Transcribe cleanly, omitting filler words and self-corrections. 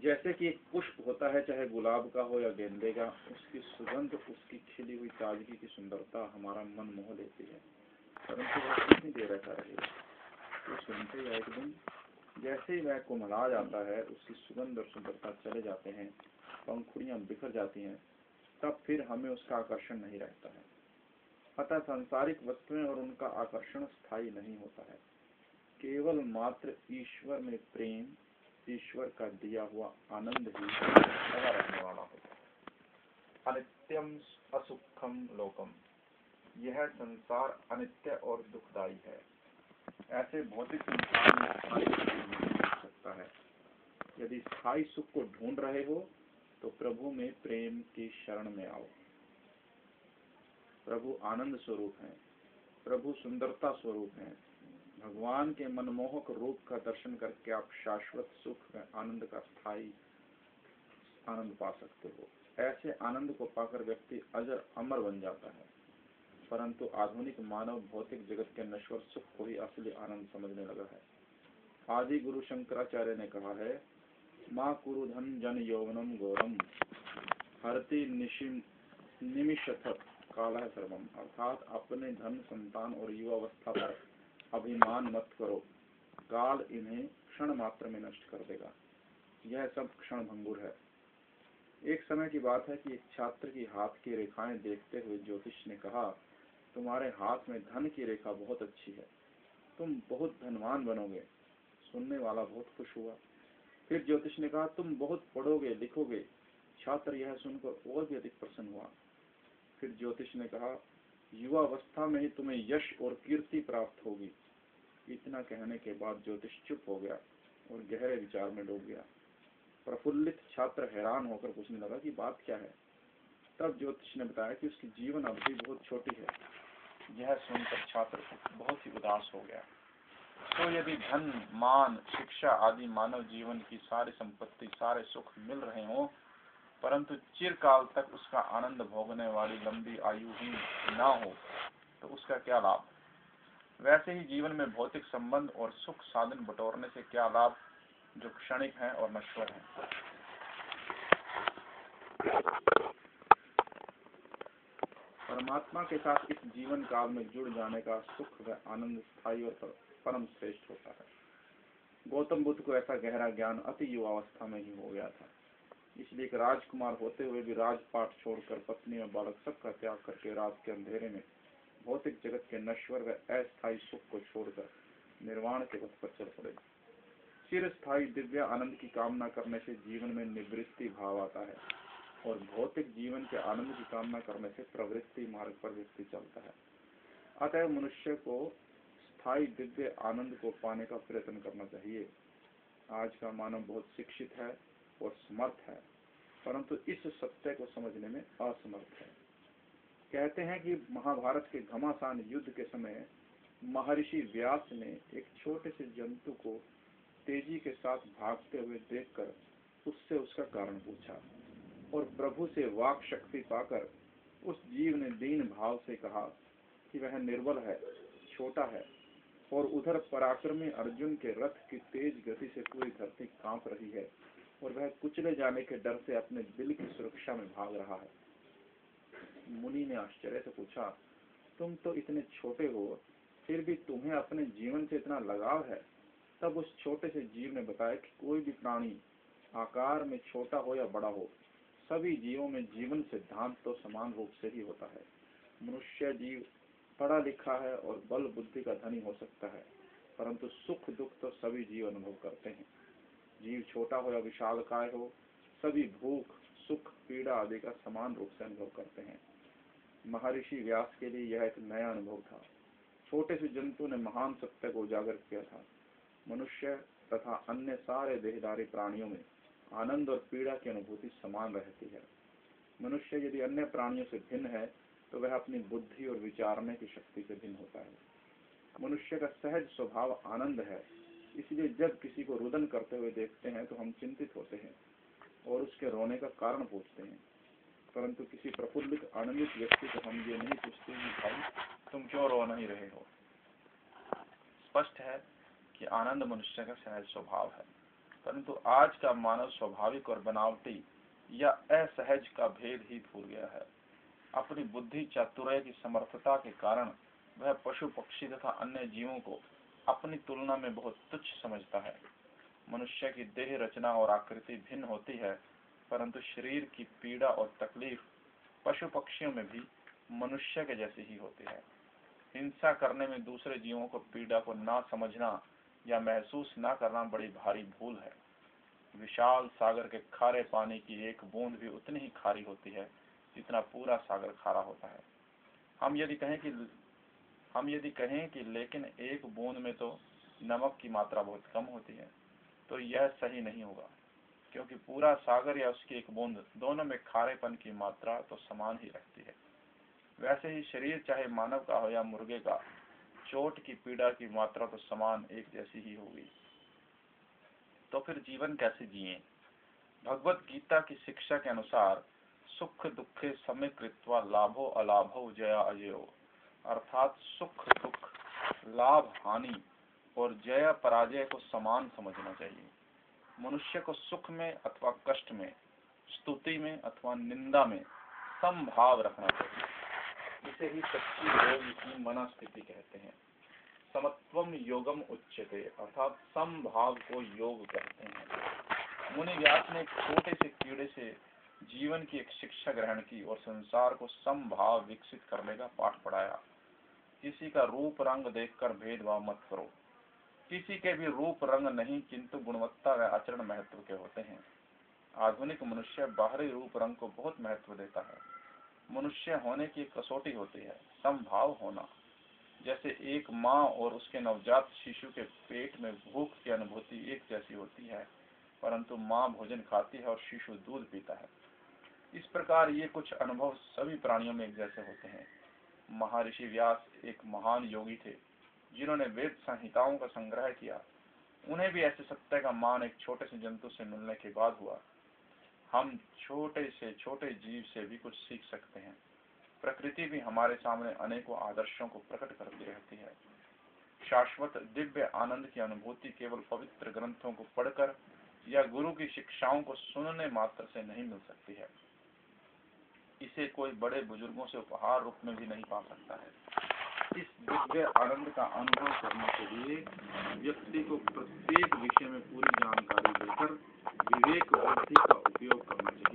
जैसे कि एक पुष्प होता है, चाहे गुलाब का हो या गेंदे का, उसकी सुगंध, उसकी खिली हुई ताजगी की सुंदरता हमारा मन मोह लेती है, परंतु वह कितनी देर ऐसा रहेगा। तो सुनते या एक दिन जैसे ही वह कुम्हला जाता है, उसकी सुगंध और सुंदरता चले जाते हैं, पंखुड़ियां बिखर जाती हैं, तब फिर हमें उसका आकर्षण नहीं रहता है। अतः सांसारिक वस्तुएं और उनका आकर्षण स्थायी नहीं होता है। केवल मात्र ईश्वर में प्रेम, ईश्वर का दिया हुआ आनंद ही सदा रहने वाला होता है। अनित्यम असुखम लोकम, यह संसार अनित्य और दुखदायी है। ऐसे भौतिक संसार में स्थायी सुख नहीं मिल सकता है। यदि स्थायी सुख को ढूंढ रहे हो तो प्रभु में प्रेम की शरण में आओ। प्रभु आनंद स्वरूप हैं, प्रभु सुंदरता स्वरूप हैं। भगवान के मनमोहक रूप का दर्शन करके आप शाश्वत सुख में आनंद का स्थायी आनंद पा सकते हो। ऐसे आनंद को पाकर व्यक्ति अजर अमर बन जाता है। परंतु आधुनिक मानव भौतिक जगत के नश्वर सुख को ही असली आनंद समझने लगा है। आदि गुरु शंकराचार्य ने कहा है, माँ कुरु धन जन यौवनम गौरम हरति निमिषथ काल है सर्वम, अर्थात अपने धन, संतान और युवावस्था पर अभिमान मत करो, काल इन्हें क्षण मात्र में नष्ट कर देगा। यह सब क्षण भंगुर है। एक समय की बात है कि एक छात्र की हाथ की रेखाएं देखते हुए ज्योतिष ने कहा, तुम्हारे हाथ में धन की रेखा बहुत अच्छी है, तुम बहुत धनवान बनोगे। सुनने वाला बहुत खुश हुआ। फिर ज्योतिष ने कहा, तुम बहुत पढ़ोगे लिखोगे। छात्र यह सुनकर और भी अधिक प्रसन्न हुआ। फिर ज्योतिष ने कहा, युवावस्था में ही तुम्हें यश और कीर्ति प्राप्त होगी। इतना कहने के बाद ज्योतिष चुप हो गया और गहरे विचार में डूब गया। प्रफुल्लित छात्र हैरान होकर पूछने लगा कि बात क्या है। तब ज्योतिष ने बताया कि उसकी जीवन अवधि बहुत छोटी है। यह सुनकर छात्र बहुत ही उदास हो गया। तो यदि धन, मान, शिक्षा आदि मानव जीवन की सारी संपत्ति, सारे सुख मिल रहे हों, परंतु चिरकाल तक उसका आनंद भोगने वाली लंबी आयु ही ना हो, तो उसका क्या लाभ। वैसे ही जीवन में भौतिक संबंध और सुख साधन बटोरने से क्या लाभ, जो क्षणिक हैं और नश्वर हैं। परमात्मा के साथ इस जीवन काल में जुड़ जाने का सुख व आनंद स्थायी और परम श्रेष्ठ होता है। गौतम बुद्ध को ऐसा गहरा ज्ञान अति युवावस्था में ही हो गया था। इसलिए एक राजकुमार होते हुए भी राजपाट छोड़कर, पत्नी और बालक सबका त्याग करके रात के अंधेरे में भौतिक जगत के नश्वर व अस्थायी सुख को छोड़कर निर्वाण के पथ पर चल पड़े। चिरस्थायी दिव्य आनंद की कामना करने से जीवन में निवृत्ति भाव आता है और भौतिक जीवन के आनंद की कामना करने से प्रवृत्ति मार्ग पर व्यक्ति चलता है। अतः मनुष्य को स्थायी दिव्य आनंद को पाने का प्रयत्न करना चाहिए। आज का मानव बहुत शिक्षित है और समर्थ है, परंतु इस सत्य को समझने में असमर्थ है। कहते हैं कि महाभारत के घमासान युद्ध के समय महर्षि व्यास ने एक छोटे से जंतु को तेजी के साथ भागते हुए देखकर उससे उसका कारण पूछा और प्रभु से वाक शक्ति पाकर उस जीव ने दीन भाव से कहा कि वह निर्बल है, छोटा है, और उधर पराक्रमी अर्जुन के रथ की तेज गति से पूरी धरती कांप रही है और वह कुचले जाने के डर से अपने दिल की सुरक्षा में भाग रहा है। मुनि ने आश्चर्य से पूछा, तुम तो इतने छोटे हो, फिर भी तुम्हें अपने जीवन से इतना लगाव है। तब उस छोटे से जीव ने बताया कि कोई भी प्राणी आकार में छोटा हो या बड़ा हो, सभी जीवों में जीवन सिद्धांत तो समान रूप से ही होता है। मनुष्य जीव पढ़ा लिखा है और बल बुद्धि का धनी हो सकता है, परंतु सुख दुख तो सभी जीव अनुभव करते हैं। जीव छोटा हो या विशालकाय हो, सभी भूख, सुख, पीड़ा आदि का समान रूप से अनुभव करते हैं। महर्षि व्यास के लिए यह एक नया अनुभव था। छोटे से जंतु ने महान सत्य को उजागर किया था। मनुष्य तथा अन्य सारे देहधारी प्राणियों में आनंद और पीड़ा की अनुभूति समान रहती है। मनुष्य यदि अन्य प्राणियों से भिन्न है तो वह अपनी बुद्धि और विचारने की शक्ति से भिन्न होता है। मनुष्य का सहज स्वभाव आनंद है, इसलिए जब किसी को रुदन करते हुए देखते हैं तो हम चिंतित होते हैं और उसके रोने का कारण पूछते हैं, परंतु किसी प्रफुल्लित आनंदित व्यक्ति को हम ये नहीं पूछते कि भाई तुम क्यों रो नहीं रहे हो। स्पष्ट है कि आनंद मनुष्य का सहज स्वभाव है, परंतु आज का मानव स्वाभाविक और बनावटी या असहज का भेद ही भूल गया है। अपनी बुद्धि चातुर्य की समर्थता के कारण वह पशु पक्षी तथा अन्य जीवों को अपनी तुलना में बहुत तुच्छ समझता है। मनुष्य की देह रचना और आकृति भिन्न होती है, परंतु शरीर की पीड़ा और तकलीफ पशु पक्षियों में भी मनुष्य के जैसी ही होती है। हिंसा करने में दूसरे जीवों को पीड़ा को ना समझना या महसूस ना करना बड़ी भारी भूल है। विशाल सागर के खारे पानी की एक बूंद भी उतनी ही खारी होती है जितना पूरा सागर खारा होता है। हम यदि कहें कि लेकिन एक बूंद में तो नमक की मात्रा बहुत कम होती है, तो यह सही नहीं होगा, क्योंकि पूरा सागर या उसकी एक बूंद दोनों में खारेपन की मात्रा तो समान ही रहती है। वैसे ही शरीर चाहे मानव का हो या मुर्गे का, चोट की पीड़ा की मात्रा तो समान एक जैसी ही होगी। तो फिर जीवन कैसे जिएं? भगवत गीता की शिक्षा के अनुसार सुख दुखे समय कृत्वा लाभो अलाभो जया अजयो, अर्थात सुख दुख, लाभ हानि और जय पराजय को समान समझना चाहिए। मनुष्य को सुख में अथवा कष्ट में, स्तुति में अथवा निंदा में समभाव रखना चाहिए। इसे ही सच्ची योग की मनस्थिति कहते हैं। समत्वम योगम उच्यते, अर्थात समभाव को योग कहते हैं। मुनि व्यास ने एक छोटे से कीड़े से जीवन की एक शिक्षा ग्रहण की और संसार को समभाव विकसित करने का पाठ पढ़ाया। किसी का रूप रंग देखकर भेदभाव मत करो। किसी के भी रूप रंग नहीं, किंतु गुणवत्ता व आचरण महत्व के होते हैं। आधुनिक मनुष्य बाहरी रूप रंग को बहुत महत्व देता है। मनुष्य होने की कसौटी होती है समभाव होना। जैसे एक माँ और उसके नवजात शिशु के पेट में भूख की अनुभूति एक जैसी होती है, परंतु माँ भोजन खाती है और शिशु दूध पीता है। इस प्रकार ये कुछ अनुभव सभी प्राणियों में एक जैसे होते हैं। महर्षि व्यास एक महान योगी थे, जिन्होंने वेद संहिताओं का संग्रह किया। उन्हें भी ऐसे सत्य का मान एक छोटे से जंतु से मिलने के बाद हुआ। हम छोटे से छोटे जीव से भी कुछ सीख सकते हैं। प्रकृति भी हमारे सामने अनेकों आदर्शों को प्रकट करती रहती है। शाश्वत दिव्य आनंद की अनुभूति केवल पवित्र ग्रंथों को पढ़कर या गुरु की शिक्षाओं को सुनने मात्र से नहीं मिल सकती है। इसे कोई बड़े बुजुर्गों से उपहार रूप में भी नहीं पा सकता है। इस दिव्य आनंद का अनुभव करने के लिए व्यक्ति को प्रत्येक विषय में पूरी जानकारी देकर विवेक बुद्धि का उपयोग करना चाहिए।